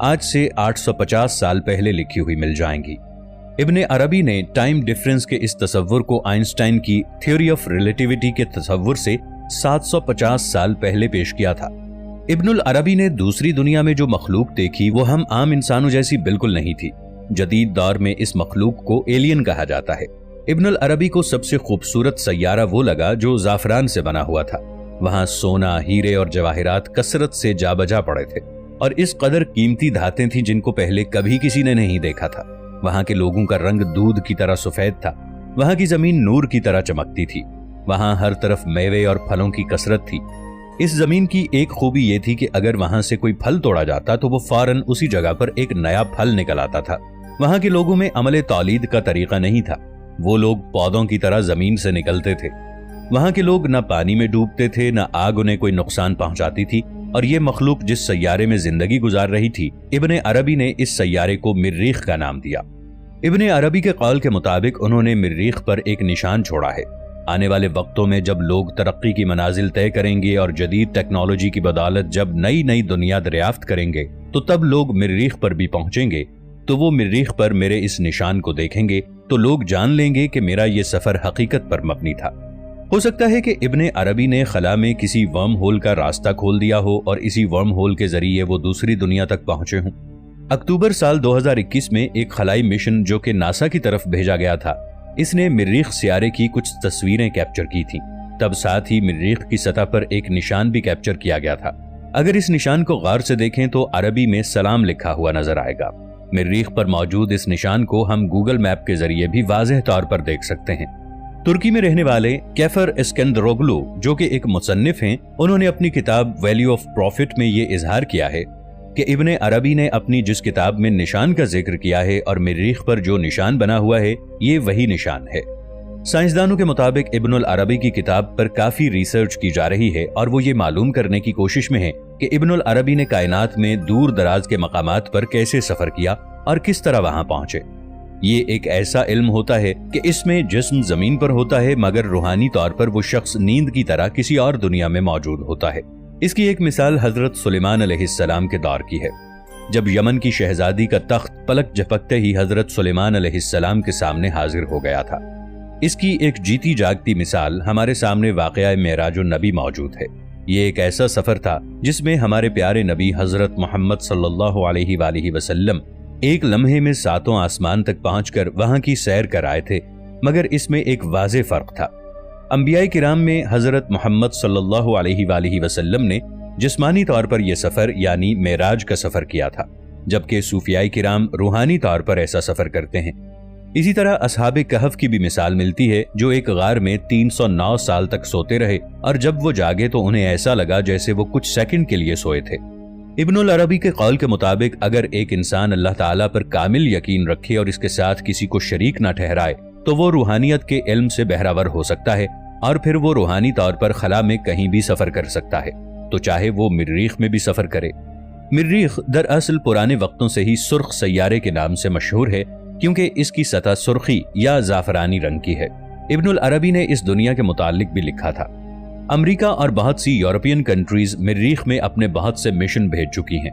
आज से 850 साल पहले लिखी हुई मिल जाएंगी। इब्ने अरबी ने टाइम डिफरेंस के इस तस्वुर को आइंस्टाइन की थ्योरी ऑफ रिलेटिविटी के तस्वुर से 750 साल पहले पेश किया था। इब्नुल अरबी ने दूसरी दुनिया में जो मखलूक देखी वो हम आम इंसानों जैसी बिल्कुल नहीं थी। जदीद दौर में इस मखलूक को एलियन कहा जाता है। इब्नुल अरबी को सबसे खूबसूरत सैयारा वो लगा जो जाफरान से बना हुआ था। वहां सोना, हीरे और जवाहिरात कसरत से जा बजा पड़े थे और इस कदर कीमती धातें थीं जिनको पहले कभी किसी ने नहीं देखा था। वहां के लोगों का रंग दूध की तरह सफेद था। वहां की जमीन नूर की तरह चमकती थी। वहां हर तरफ मेवे और फलों की कसरत थी। इस जमीन की एक खूबी ये थी कि अगर वहां से कोई फल तोड़ा जाता तो वो फौरन उसी जगह पर एक नया फल निकल आता था। वहां के लोगों में अमले तौलीद का तरीका नहीं था। वो लोग पौधों की तरह जमीन से निकलते थे। वहां के लोग न पानी में डूबते थे, न आग उन्हें कोई नुकसान पहुंचाती थी। और ये मखलूक जिस सैयारे में जिंदगी गुजार रही थी, इब्ने अरबी ने इस सैयारे को मरीख का नाम दिया। इब्ने अरबी के कौल के मुताबिक उन्होंने मरीख पर एक निशान छोड़ा है। आने वाले वक्तों में जब लोग तरक्की की मनाजिल तय करेंगे और जदीद टेक्नोलॉजी की बदौलत जब नई नई दुनिया दरियाफ्त करेंगे, तो तब लोग मरीख पर भी पहुंचेंगे। तो वो मरीख पर मेरे इस निशान को देखेंगे तो लोग जान लेंगे कि मेरा ये सफर हकीकत पर मबनी था। हो सकता है कि इब्ने अरबी ने खला में किसी वर्म होल का रास्ता खोल दिया हो और इसी वर्म होल के जरिए वो दूसरी दुनिया तक पहुंचे हों। अक्टूबर साल 2021 में एक खलाई मिशन जो कि नासा की तरफ भेजा गया था, इसने मरीख सियारे की कुछ तस्वीरें कैप्चर की थी। तब साथ ही मरीख की सतह पर एक निशान भी कैप्चर किया गया था। अगर इस निशान को गौर से देखें तो अरबी में सलाम लिखा हुआ नजर आएगा। मरीख पर मौजूद इस निशान को हम गूगल मैप के जरिए भी वाज़ेह तौर पर देख सकते हैं। तुर्की में रहने वाले कैफर इस्कंदरोग्लू, जो कि एक मुसन्निफ हैं, उन्होंने अपनी किताब वैल्यू ऑफ प्रॉफिट में ये इजहार किया है कि इब्ने अरबी ने अपनी जिस किताब में निशान का जिक्र किया है और मरीख पर जो निशान बना हुआ है, ये वही निशान है। साइंसदानों के मुताबिक इब्नुल अरबी की किताब पर काफी रिसर्च की जा रही है और वो ये मालूम करने की कोशिश में है कि इब्नुल अरबी ने कायनात में दूर दराज के मकामात पर कैसे सफर किया और किस तरह वहां पहुंचे। ये एक ऐसा इल्म होता है कि इसमें जिस्म जमीन पर होता है मगर रूहानी तौर पर वो शख्स नींद की तरह किसी और दुनिया में मौजूद होता है। इसकी एक मिसाल हजरत सुलेमान अलैहिस्सलाम के दौर की है, जब यमन की शहजादी का तख्त पलक झपकते ही हजरत सुलेमान अलैहिस्सलाम के सामने हाजिर हो गया था। इसकी एक जीती जागती मिसाल हमारे सामने वाक़या मेराजुन नबी मौजूद है। ये एक ऐसा सफर था जिसमें हमारे प्यारे नबी हजरत मोहम्मद सल्लल्लाहु अलैहि वसल्लम एक लम्हे में सातों आसमान तक पहुंचकर वहां की सैर कर आए थे, मगर इसमें एक वाज़े फर्क था। अंबियाए किराम में हजरत मोहम्मद सल्लल्लाहु अलैहि वसल्लम ने जिस्मानी तौर पर यह सफर यानी मेराज का सफर किया था, जबकि सूफियाए किराम रूहानी तौर पर ऐसा सफर करते हैं। इसी तरह असहाबे कहफ की भी मिसाल मिलती है, जो एक गार में 309 साल तक सोते रहे और जब वो जागे तो उन्हें ऐसा लगा जैसे वो कुछ सेकंड के लिए सोए थे। इब्नुल अरबी के कौल के मुताबिक अगर एक इंसान अल्लाह ताला पर कामिल यकीन रखे और इसके साथ किसी को शरीक न ठहराए तो वो रूहानियत के इल्म से बहरावर हो सकता है और फिर वो रूहानी तौर पर खला में कहीं भी सफर कर सकता है, तो चाहे वो मरीख में भी सफर करे। मरीख दरअसल पुराने वक्तों से ही सुर्ख सैयारे के नाम से मशहूर है क्योंकि इसकी सतह सुर्खी या जाफरानी रंग की है। इब्नुल अरबी ने इस दुनिया के मुतालिक भी लिखा था। अमेरिका और बहुत सी यूरोपियन कंट्रीज मरीख में अपने बहुत से मिशन भेज चुकी हैं।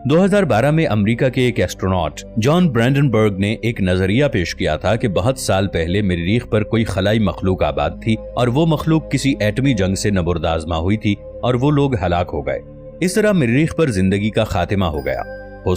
2012 में अमेरिका के एक एस्ट्रोनॉट जॉन ब्रैंडनबर्ग ने एक नजरिया पेश किया था कि बहुत साल पहले मरीख पर कोई खलाई मखलूक आबाद थी और वो मखलूक किसी एटमी जंग से नबुर्दाजमा हुई थी और वो लोग हलाक हो गए। इस तरह मरीख पर जिंदगी का खात्मा हो गया। हो